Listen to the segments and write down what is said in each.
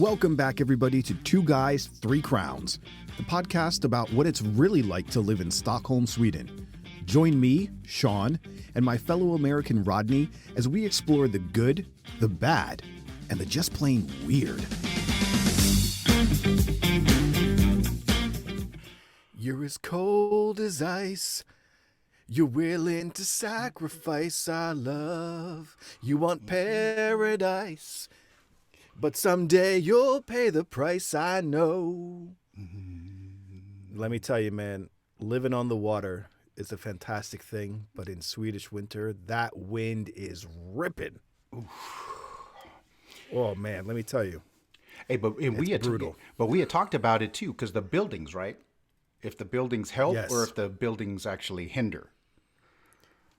Welcome back, everybody, to Two Guys, Three Crowns, the podcast about what it's really like to live in Stockholm, Sweden. Join me, Sean, and my fellow American Rodney as we explore the good, the bad, and the just plain weird. You're as cold as ice. You're willing to sacrifice our love. You want paradise. But someday you'll pay the price, I know. Let me tell you, man, living on the water is a fantastic thing. But in Swedish winter, that wind is ripping. Oh, man, let me tell you. Hey, but we had brutal. But we had talked about it too, because the buildings, right? If the buildings help Yes. or if the buildings actually hinder.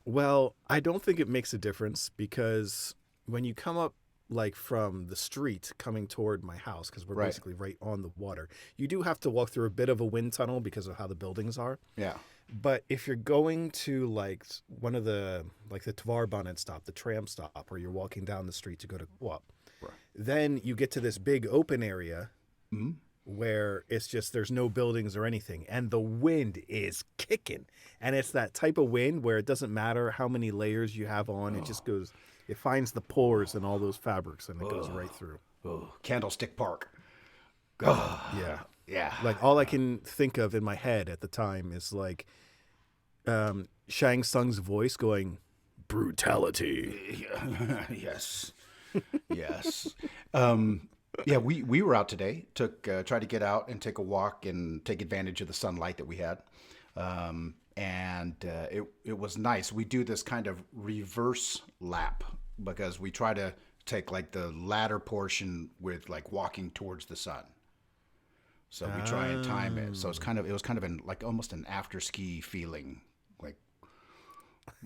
Well, I don't think it makes a difference because when you come up like from the street coming toward my house, because we're Right. basically right on the water, you do have to walk through a bit of a wind tunnel because of how the buildings are. Yeah. But if you're going to like one of the like the Tvarbanen stop, the tram stop, or you're walking down the street to go to co-op, Right. then you get to this big open area Mhm. where it's just there's no buildings or anything, and the wind is kicking, and it's that type of wind where it doesn't matter how many layers you have on, it just goes, it finds the pores in all those fabrics and it goes right through. Oh, Candlestick Park. Yeah. Yeah. Like all I can think of in my head at the time is like Shang Tsung's voice going, brutality. Yes. Yes. Yeah, we were out today. Tried to get out and take a walk and take advantage of the sunlight that we had. It was nice. We do this kind of reverse lap because we try to take like the latter portion with like walking towards the sun. So we try and time it. So it was kind of like almost an after ski feeling, like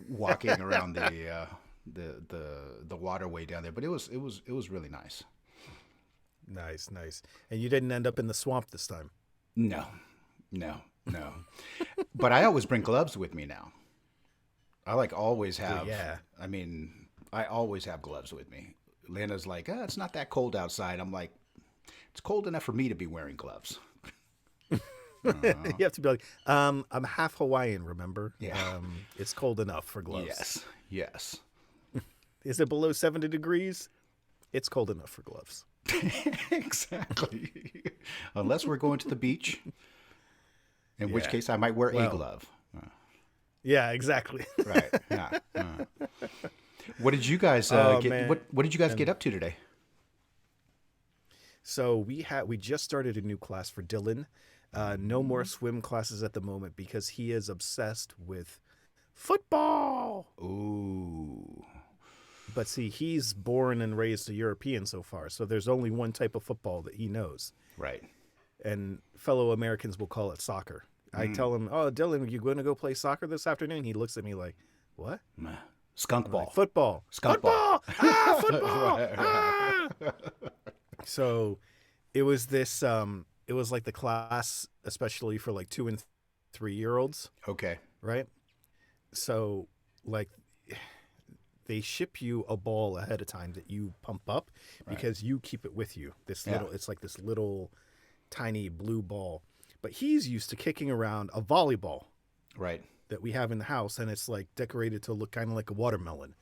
walking around the waterway down there. But it was really nice. Nice. And you didn't end up in the swamp this time? No. But I always bring gloves with me now. I always have. Yeah. I mean, I always have gloves with me. Lena's like, it's not that cold outside. I'm like, it's cold enough for me to be wearing gloves. You have to be like, I'm half Hawaiian, remember? Yeah. It's cold enough for gloves. Yes. Is it below 70 degrees? It's cold enough for gloves. Exactly. Unless we're going to the beach, in which case I might wear a glove. Yeah, exactly. Right. Yeah. What did you guys get? What did you guys get up to today? So we just started a new class for Dylan. No more swim classes at the moment because he is obsessed with football. Ooh. But see, he's born and raised a European so far, so there's only one type of football that he knows. Right. And fellow Americans will call it soccer. I tell him, "Oh, Dylan, you going to go play soccer this afternoon?" He looks at me like, "What?" Skunk ball. Like, football. Skunk football. ball. Football. Ah! So it was this, it was like the class, especially for like 2 and 3-year-olds. Okay. Right. So like they ship you a ball ahead of time that you pump up because you keep it with you. It's like this little tiny blue ball, but he's used to kicking around a volleyball. Right. That we have in the house, and it's like decorated to look kind of like a watermelon.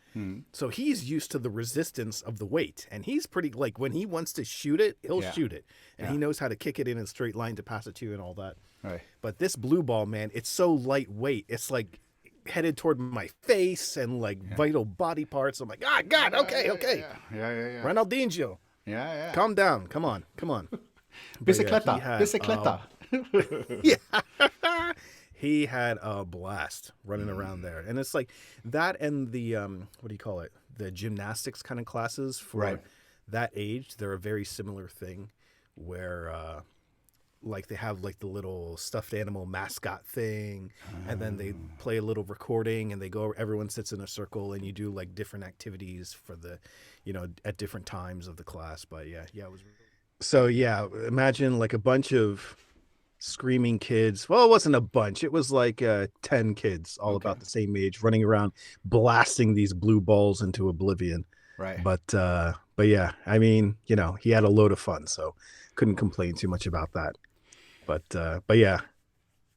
So he's used to the resistance of the weight, and he's pretty like when he wants to shoot it, he'll shoot it, and he knows how to kick it in a straight line to pass it to you and all that. Right. But this blue ball, man, it's so lightweight. It's like headed toward my face and like vital body parts. I'm like, God, okay. Yeah. Ronaldinho. Yeah. Calm down. Come on. Bicicleta. Yeah. He had a blast running around there. And it's like that and the, what do you call it? The gymnastics kind of classes for that age. They're a very similar thing where like they have like the little stuffed animal mascot thing. And then they play a little recording and everyone sits in a circle and you do like different activities for the, at different times of the class. But yeah, it was. So yeah, imagine like a bunch of screaming kids. Well, it wasn't a bunch. It was like 10 kids, all about the same age, running around, blasting these blue balls into oblivion. Right. But yeah, I mean, you know, he had a load of fun, so couldn't complain too much about that. But yeah,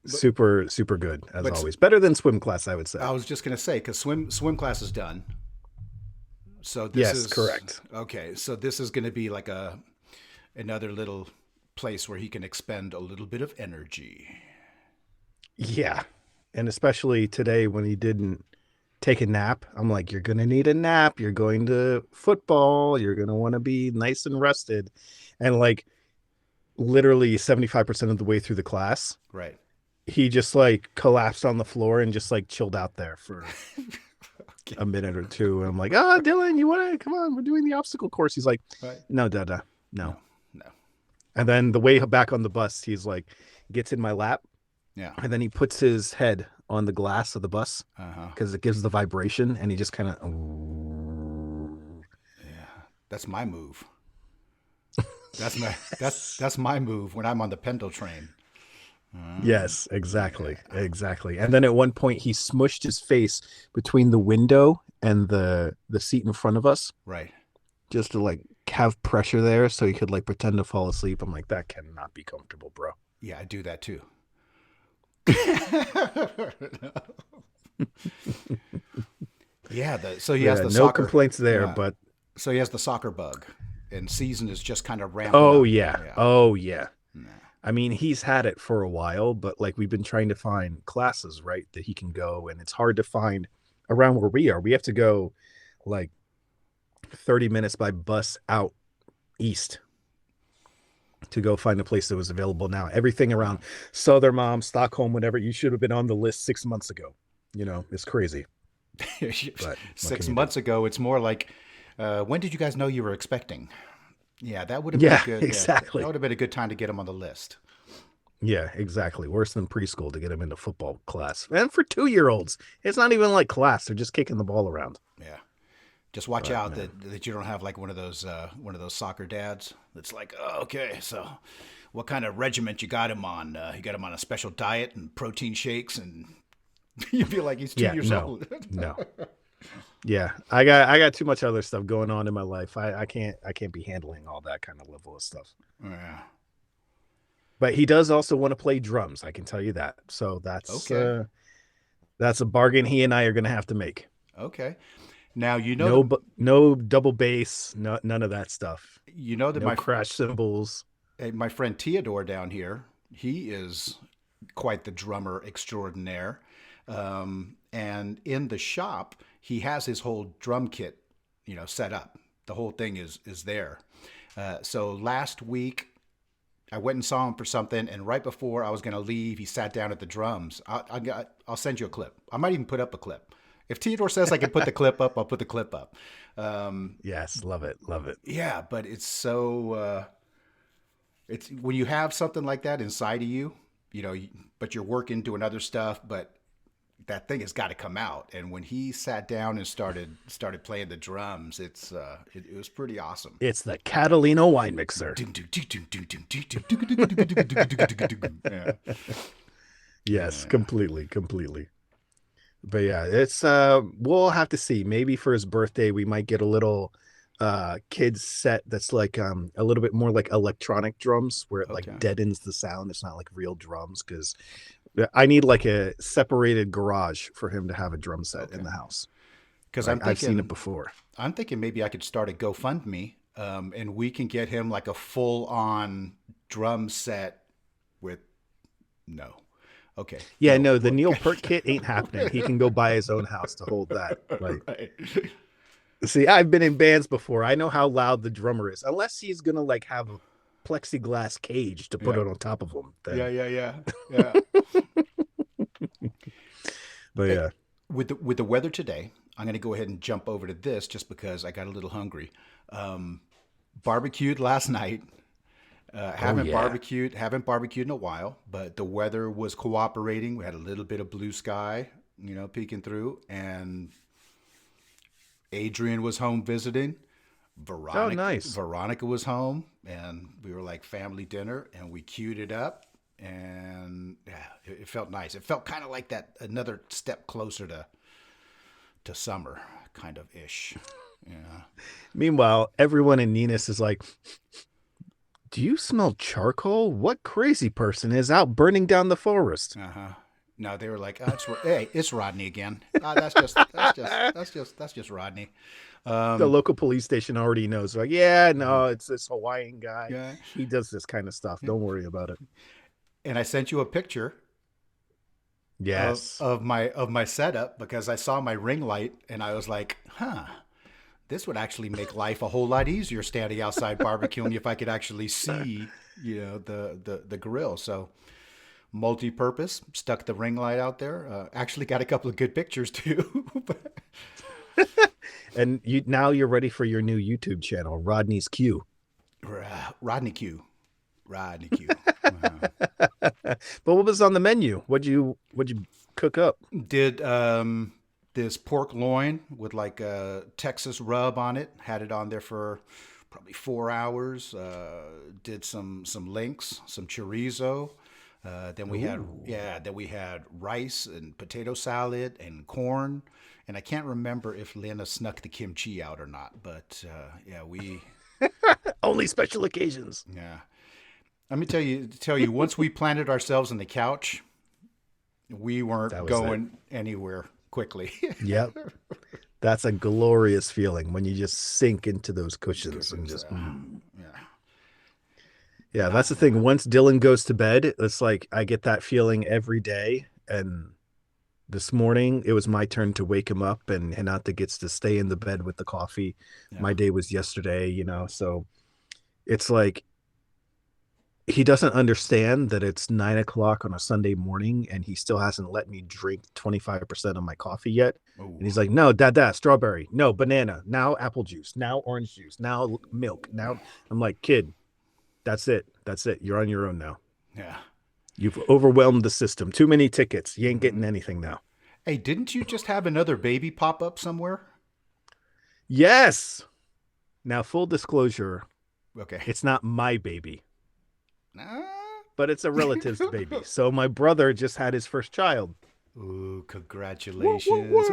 But super good as but always. Better than swim class, I would say. I was just gonna say because swim class is done. So this Yes, is correct. okay. So this is gonna be like another little place where he can expend a little bit of energy. Yeah. And especially today when he didn't take a nap, I'm like, you're going to need a nap. You're going to football. You're going to want to be nice and rested. And like literally 75% of the way through the class, Right. he just like collapsed on the floor and just like chilled out there for Okay. a minute or two. And I'm like, oh, Dylan, you want to come on? We're doing the obstacle course. He's like, Right. no, Dada, no. No. No. And then the way back on the bus, he's like, gets in my lap. Yeah. And then he puts his head on the glass of the bus Uh huh. because it gives the vibration, and he just kind of. Yeah. That's my move. That's my move when I'm on the pendle train. Yes, exactly. And then at one point, he smushed his face between the window and the seat in front of us, Right. just to like have pressure there, so he could like pretend to fall asleep. I'm like, that cannot be comfortable, bro. Yeah, I do that too. Yeah. So he has Yeah, the no soccer. complaints there, Yeah. but So he has the soccer bug, and season is just kind of ramping oh up. yeah, Yeah. oh yeah. Yeah. I mean, he's had it for a while, but like we've been trying to find classes, right, that he can go, and it's hard to find around where we are. We have to go like 30 minutes by bus out east to go find a place that was available now. Everything around Southern, Stockholm, whatever, you should have been on the list 6 months ago. You know, it's crazy. But what can Six you do? months ago, it's more like, when did you guys know you were expecting? Yeah, that would have been a Yeah, good. Yeah, that exactly. would have been a good time to get him on the list. Yeah, exactly. Worse than preschool to get him into football class. And for 2-year-olds, it's not even like class. They're just kicking the ball around. Yeah, just watch But out man. that you don't have like one of those soccer dads that's like, oh, okay, so what kind of regiment you got him on? You got him on a special diet and protein shakes, and you feel like he's two Yeah, years no. old. No. Yeah. I got too much other stuff going on in my life. I can't be handling all that kind of level of stuff. Yeah. But he does also want to play drums, I can tell you that. So Okay. that's a bargain he and I are going to have to make. Okay. Now No double bass, none of that stuff. that No crash cymbals. my friend Theodore down here, he is quite the drummer extraordinaire. And in the shop, he has his whole drum kit, set up. The whole thing is there. So last week, I went and saw him for something, and right before I was going to leave, he sat down at the drums. I'll send you a clip. I might even put up a clip. If Theodore says I can put the clip up, I'll put the clip up. Yes, love it. Love it. Yeah, but it's so. It's when you have something like that inside of you, but you're working doing other stuff, but that thing has got to come out. And when he sat down and started playing the drums, it was pretty awesome. It's the Catalina wine mixer. Yeah. Yes, completely. But yeah, it's we'll have to see. Maybe for his birthday we might get a little kids set that's like a little bit more like electronic drums where it like Okay. deadens the sound. It's not like real drums because I need like a separated garage for him to have a drum set in Okay. the house. Because Like I've seen it before. I'm thinking maybe I could start a GoFundMe, and we can get him like a full on drum set with no. Okay. Yeah, No. no, the Neil Peart kit ain't happening. He can go buy his own house to hold that. Like, Right. see, I've been in bands before. I know how loud the drummer is. Unless he's gonna like have a plexiglass cage to put Yeah. it on top of him. Yeah. Then, Yeah. Yeah. but Hey, yeah. with the weather today, I'm going to go ahead and jump over to this just because I got a little hungry. Barbecued last night. Oh yeah. Haven't barbecued in a while, but the weather was cooperating. We had a little bit of blue sky, peeking through, and Adrian was home visiting. Oh, Veronica nice. Veronica was home, and we were like family dinner, and we queued it up, and yeah, it felt nice. It felt kind of like that another step closer to summer, kind of ish. Yeah. Meanwhile, everyone in Ninas is like, do you smell charcoal? What crazy person is out burning down the forest? Uh-huh. No, they were like, oh, hey, it's Rodney again. That's just Rodney. The Um, local police station already knows. Like, yeah, no, it's this Hawaiian guy. yeah. He does this kind of stuff. Don't worry about it. And I sent you a picture Yes. of my setup because I saw my ring light and I was like, huh, this would actually make life a whole lot easier standing outside barbecuing if I could actually see, the grill. So multi-purpose, stuck the ring light out there. Actually got a couple of good pictures too. And now you're ready for your new YouTube channel, Rodney's Q. Rodney Q. Rodney Q. But what was on the menu? What'd you cook up? Did this pork loin with like a Texas rub on it. Had it on there for probably 4 hours. Did some links, some chorizo. Then we had rice and potato salad and corn. And I can't remember if Lena snuck the kimchi out or not, but we Only special occasions. yeah. Let me tell you, once we planted ourselves on the couch, we weren't going anywhere quickly. Yep. That's a glorious feeling when you just sink into those cushions and just yeah, that's the thing. Once Dylan goes to bed, it's like I get that feeling every day. And this morning it was my turn to wake him up, and Hinata gets to stay in the bed with the coffee. Yeah. My day was yesterday, so it's like he doesn't understand that it's 9 o'clock on a Sunday morning and he still hasn't let me drink 25% of my coffee yet. Ooh. And he's like, no, dada, strawberry, no, banana, now apple juice, now orange juice, now milk. Now I'm like, kid, that's it. You're on your own now. Yeah. You've overwhelmed the system. Too many tickets. You ain't getting anything now. Hey, didn't you just have another baby pop up somewhere? Yes. Now, full disclosure, Okay. it's not my baby, but it's a relative's baby. So my brother just had his first child. Ooh, congratulations.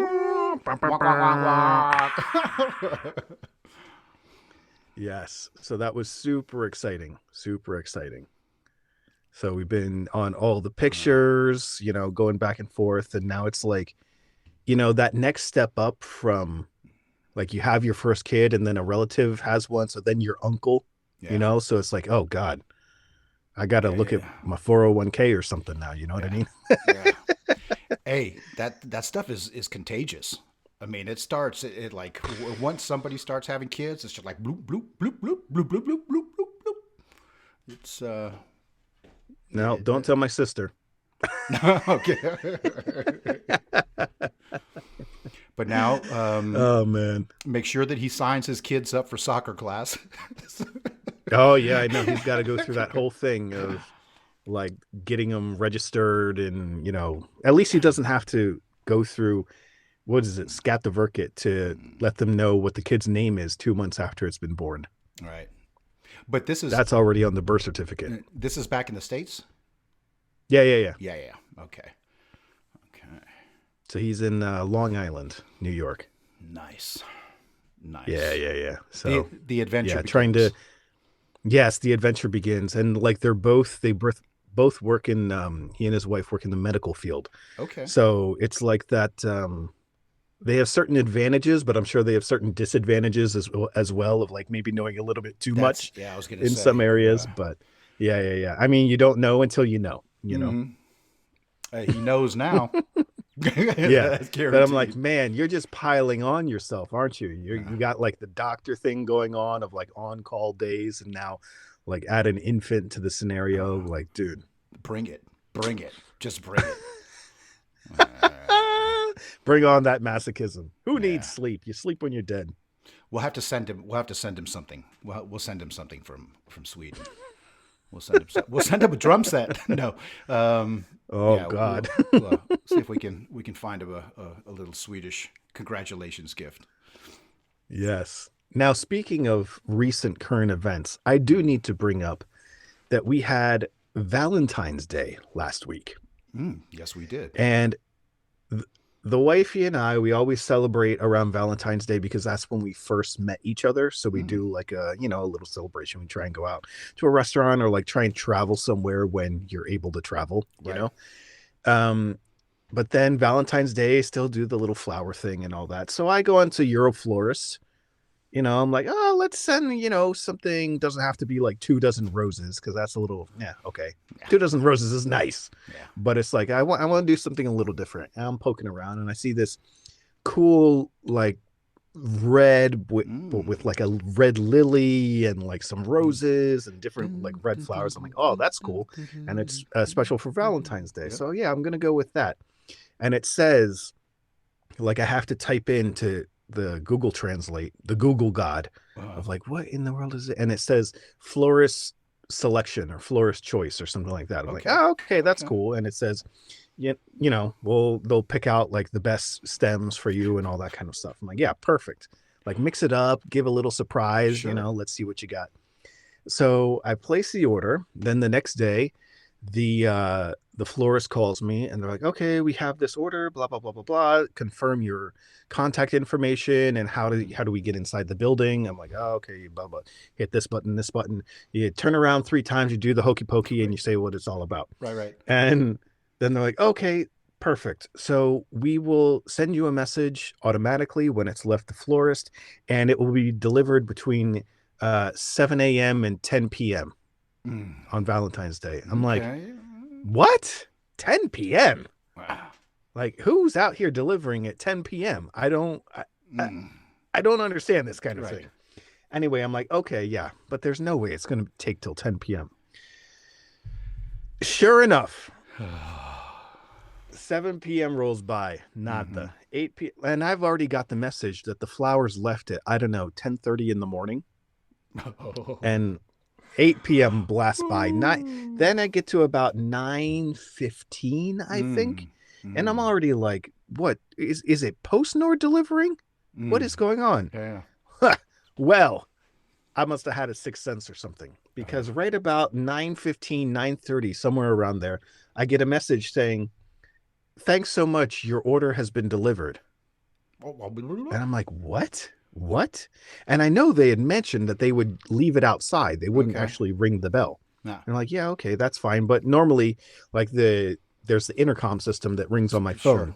Yes. So that was super exciting. Super exciting. So we've been on all the pictures, going back and forth. And now it's like, that next step up from like you have your first kid and then a relative has one. So then your uncle, so it's like, oh God, I got to look at my 401k or something now. You know what I mean? Yeah. Hey, that stuff is contagious. I mean, it starts it like once somebody starts having kids, it's just like bloop bloop bloop bloop bloop bloop bloop bloop bloop bloop. It's no, don't tell my sister. Okay. But now, oh man, make sure that he signs his kids up for soccer class. Oh yeah, I know. He's got to go through that whole thing of like getting them registered, and at least he doesn't have to go through what is it, Skatteverket, to let them know what the kid's name is 2 months after it's been born. Right. But that's already on the birth certificate. This is back in the States? Yeah. Yeah. Okay. So he's in Long Island, New York. Nice. Yeah. So the adventure begins. Yes, the adventure begins. And like they both work in, he and his wife work in the medical field. Okay. So it's like that, they have certain advantages, but I'm sure they have certain disadvantages as well of like maybe knowing a little bit too much I was gonna say, some areas. But yeah. I mean, you don't know until you know, He knows now. Yeah. But I'm like, man, you're just piling on yourself, aren't you? You got like the doctor thing going on of like on-call days, and now like add an infant to the scenario. Like, dude, bring it. Just bring it. Bring on that masochism. Who needs sleep? You sleep when you're dead. We'll have to send him something. We'll send him something from Sweden. We'll send him a drum set. No. God. We'll see if we can find him a little Swedish congratulations gift. Yes. Now, speaking of recent current events, I do need to bring up that we had Valentine's Day last week. Yes, we did. And the wifey and I, we always celebrate around Valentine's Day because that's when we first met each other. So we do like a, a little celebration. We try and go out to a restaurant or like try and travel somewhere when you're able to travel, you know? Um, but then Valentine's Day, still do the little flower thing and all that. So I go onto Florist. I'm like, oh, let's send, something. Doesn't have to be like 24 roses because that's a little, okay. Yeah. 24 roses is nice. Yeah. But it's like, I want to do something a little different. And I'm poking around and I see this cool, like red with like a red lily and like some roses and different like red flowers. I'm like, oh, that's cool. And it's special for Valentine's Day. Yep. So yeah, I'm going to go with that. And it says, like, I have to type into the Google Translate, the Google God of like, what in the world is it? And it says florist selection or florist choice or something like that. I'm like, oh, okay, that's cool. And it says, they'll pick out like the best stems for you and all that kind of stuff. I'm like, yeah, perfect. Like mix it up, give a little surprise, sure. Let's see what you got. So I place the order. Then the next day, the florist calls me and they're like, okay, we have this order, blah, blah, blah, blah, blah. Confirm your contact information and how do we get inside the building? I'm like, oh, okay, blah, blah. Hit this button, this button. You turn around 3 times, you do the hokey pokey and you say what it's all about. Right. And then they're like, okay, perfect. So we will send you a message automatically when it's left the florist and it will be delivered between 7 a.m. and 10 p.m. On Valentine's Day. I'm like, what? 10 p.m.? Wow. Like, who's out here delivering at 10 p.m.? I don't understand this kind of thing. Anyway, I'm like, okay, yeah, but there's no way it's going to take till 10 p.m. Sure enough, 7 p.m. rolls by, not the 8 p.m. And I've already got the message that the flowers left at, I don't know, 10:30 in the morning. And 8 p.m. blast by. Then I get to about 9:15, I think. And I'm already like, what? Is it PostNord delivering? What is going on? Yeah. Well, I must have had a sixth sense or something. Because right about 9:15, 9:30, somewhere around there, I get a message saying, thanks so much. Your order has been delivered. And I'm like, what? And I know they had mentioned that they would leave it outside. They wouldn't actually ring the bell. No. And I'm like, yeah, okay, that's fine. But normally, like there's the intercom system that rings on my phone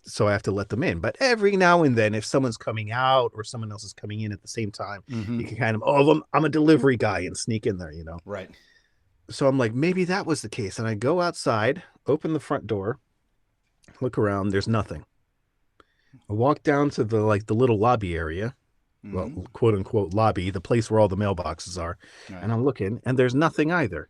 so I have to let them in. But every now and then, if someone's coming out or someone else is coming in at the same time, you can kind of, I'm a delivery guy and sneak in there, Right. So I'm like, maybe that was the case. And I go outside, open the front door, look around, there's nothing. I walk down to the little lobby area, well, quote unquote lobby, the place where all the mailboxes are. Right. And I'm looking and there's nothing either.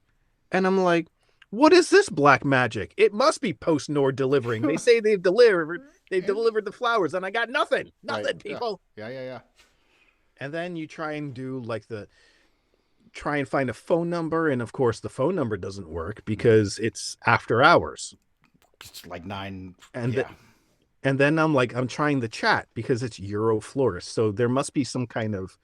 And I'm like, what is this black magic? It must be PostNord delivering. They say they've delivered the flowers and I got nothing, people. Yeah. And then you try and do try and find a phone number. And of course the phone number doesn't work because it's after hours. It's like 9. And then I'm trying the chat because it's Florist. So there must be some kind of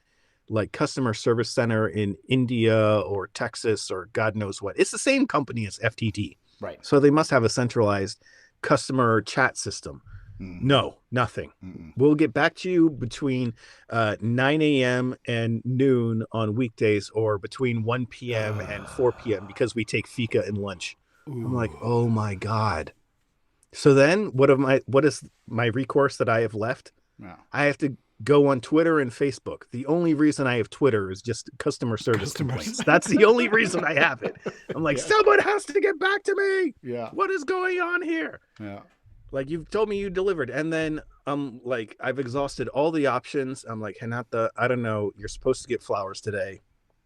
like customer service center in India or Texas or God knows what. It's the same company as FTT. Right. So they must have a centralized customer chat system. No, nothing. We'll get back to you between 9 a.m. and noon on weekdays or between 1 p.m. and 4 p.m. because we take fika and lunch. I'm like, oh my God. So then what is my recourse that I have left? No. I have to go on Twitter and Facebook. The only reason I have Twitter is just customer service complaints. That's the only reason I have it. I'm like, someone has to get back to me. Yeah. What is going on here? Yeah. Like, you've told me you delivered. And then I've exhausted all the options. I'm like, Hinata, I don't know. You're supposed to get flowers today.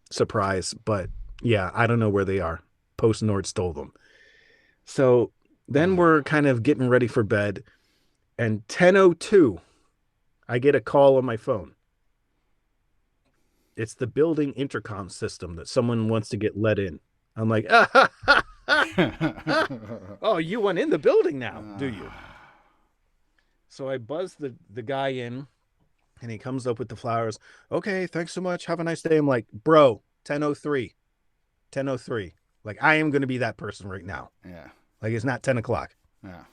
Surprise. But yeah, I don't know where they are. PostNord stole them. So then we're kind of getting ready for bed, and 10:02, I get a call on my phone. It's the building intercom system that someone wants to get let in. I'm like, oh, you went in the building now, do you? So I buzz the guy in, and he comes up with the flowers. Okay, thanks so much. Have a nice day. I'm like, bro, 10:03. Like, I am going to be that person right now. Yeah. Like, it's not 10 o'clock. Yeah.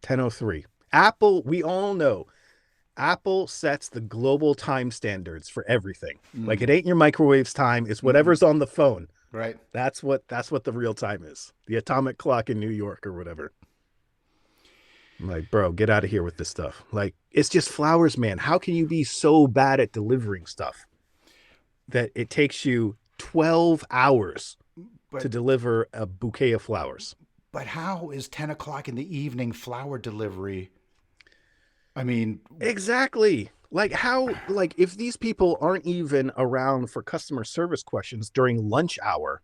10:03. Apple, we all know Apple sets the global time standards for everything. Like it ain't your microwave's time, it's whatever's on the phone. Right. That's what the real time is. The atomic clock in New York or whatever. I'm like, bro, get out of here with this stuff. Like, it's just flowers, man. How can you be so bad at delivering stuff that it takes you 12 hours to deliver a bouquet of flowers? But how is 10 o'clock in the evening flower delivery? I mean, exactly. Like how, like if these people aren't even around for customer service questions during lunch hour,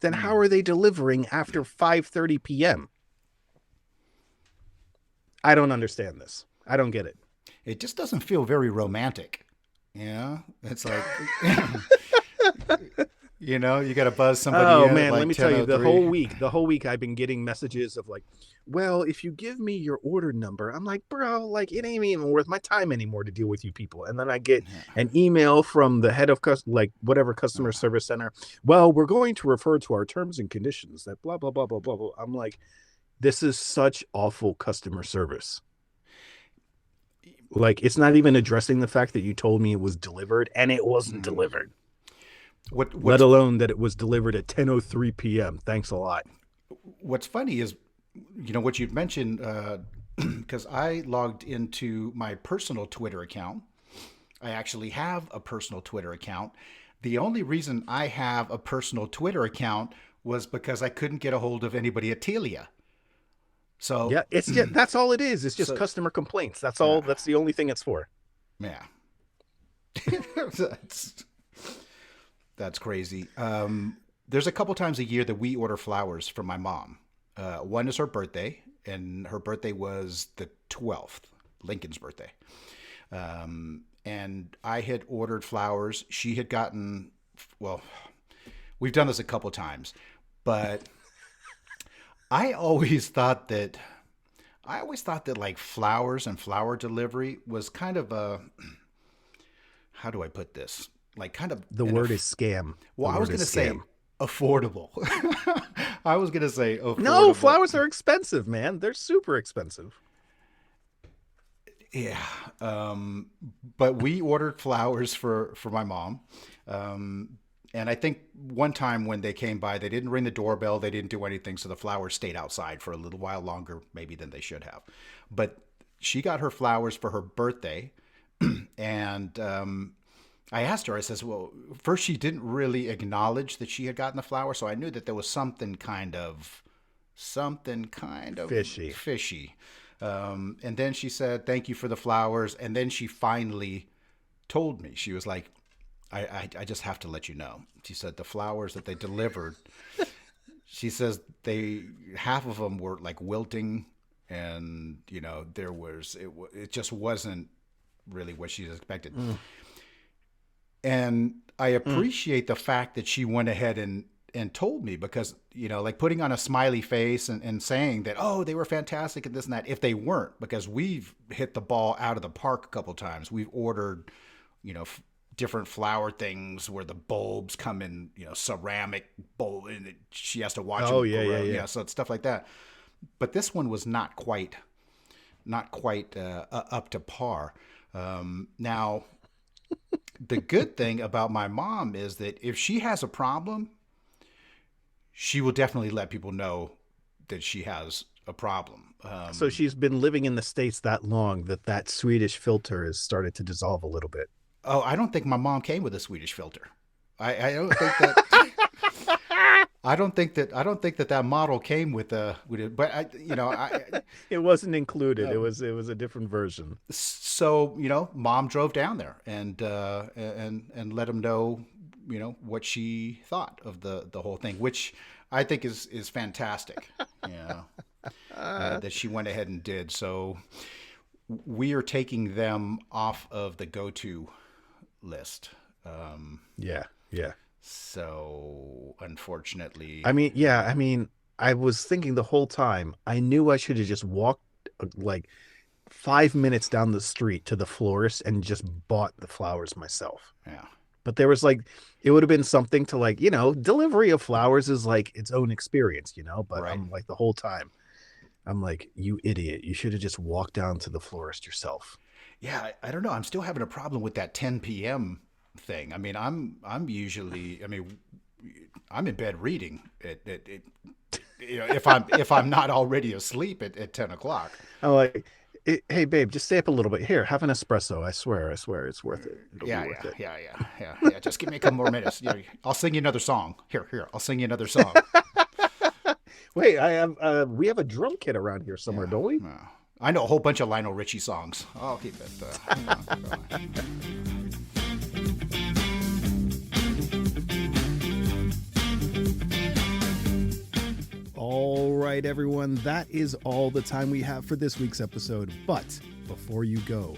then how are they delivering after 5:30 p.m.? I don't understand this. I don't get it. It just doesn't feel very romantic. Yeah, it's like, you know, you got to buzz somebody. Oh in man, at like let me tell you, the 10:03. whole week I've been getting messages of like, well, if you give me your order number, I'm like, bro, like it ain't even worth my time anymore to deal with you people. And then I get an email from the head of like whatever customer service center. Well, we're going to refer to our terms and conditions that blah blah blah blah blah blah. I'm like, this is such awful customer service. Like it's not even addressing the fact that you told me it was delivered and it wasn't delivered. Let alone that it was delivered at 10:03 p.m. Thanks a lot. What's funny is, you know, what you'd mentioned, because I logged into my personal Twitter account. I actually have a personal Twitter account. The only reason I have a personal Twitter account was because I couldn't get a hold of anybody at Telia. So yeah, it's just, that's all it is. It's just customer complaints. That's all. Yeah. That's the only thing it's for. Yeah. That's crazy. There's a couple times a year that we order flowers for my mom. One is her birthday, and her birthday was the 12th, Lincoln's birthday. And I had ordered flowers. She had gotten, well, we've done this a couple times, but I always thought that like flowers and flower delivery was kind of a, how do I put this? Like kind of the word is scam. Well, I was going to say affordable. I was going to say affordable. No, flowers are expensive, man. They're super expensive. Yeah. But we ordered flowers for my mom. And I think one time when they came by, they didn't ring the doorbell. They didn't do anything. So the flowers stayed outside for a little while longer, maybe than they should have. But she got her flowers for her birthday. And I asked her, I says, well, first she didn't really acknowledge that she had gotten the flower. So I knew that there was something kind of fishy. And then she said, thank you for the flowers. And then she finally told me, she was like, I just have to let you know. She said the flowers that they delivered, she says half of them were like wilting, and you know it just wasn't really what she expected. And I appreciate the fact that she went ahead and told me, because you know, like putting on a smiley face and saying that, oh, they were fantastic and this and that, if they weren't, because we've hit the ball out of the park a couple times. We've ordered, you know, different flower things where the bulbs come in, you know, ceramic bowl, and she has to watch them. Yeah. So stuff like that. But this one was not quite up to par. Now, the good thing about my mom is that if she has a problem, she will definitely let people know that she has a problem. So she's been living in the States that long that Swedish filter has started to dissolve a little bit. Oh, I don't think my mom came with a Swedish filter. I don't think that. I don't think that model came with it. But it wasn't included. It was a different version. So mom drove down there and let him know, what she thought of the whole thing, which I think is fantastic. That she went ahead and did. So we are taking them off of the go-to list. Yeah. So unfortunately, I was thinking the whole time, I knew I should have just walked like 5 minutes down the street to the florist and just bought the flowers myself. Yeah. But there was it would have been something to delivery of flowers is like its own experience, but right. I'm like the whole time, I'm like, you idiot. You should have just walked down to the florist yourself. Yeah, I don't know. I'm still having a problem with that 10 p.m. thing. I mean, I'm usually, I mean, I'm in bed reading if I'm not already asleep at 10 o'clock. I'm like, hey, babe, just stay up a little bit. Here, have an espresso. I swear, it's worth it. It'll be worth it. Yeah. Just give me a couple more minutes. I'll sing you another song. Here. I'll sing you another song. Wait, we have a drum kit around here somewhere, don't we? I know a whole bunch of Lionel Richie songs. I'll keep it. All right, everyone, that is all the time we have for this week's episode. But before you go,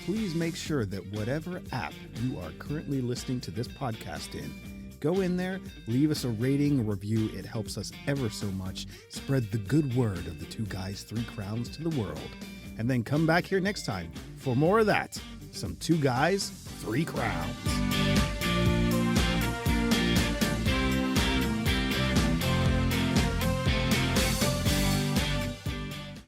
please make sure that whatever app you are currently listening to this podcast in, go in there, leave us a rating, a review. It helps us ever so much spread the good word of the Two Guys, Three Crowns to the world. And then come back here next time for more of that. Some Two Guys, Three Crowns.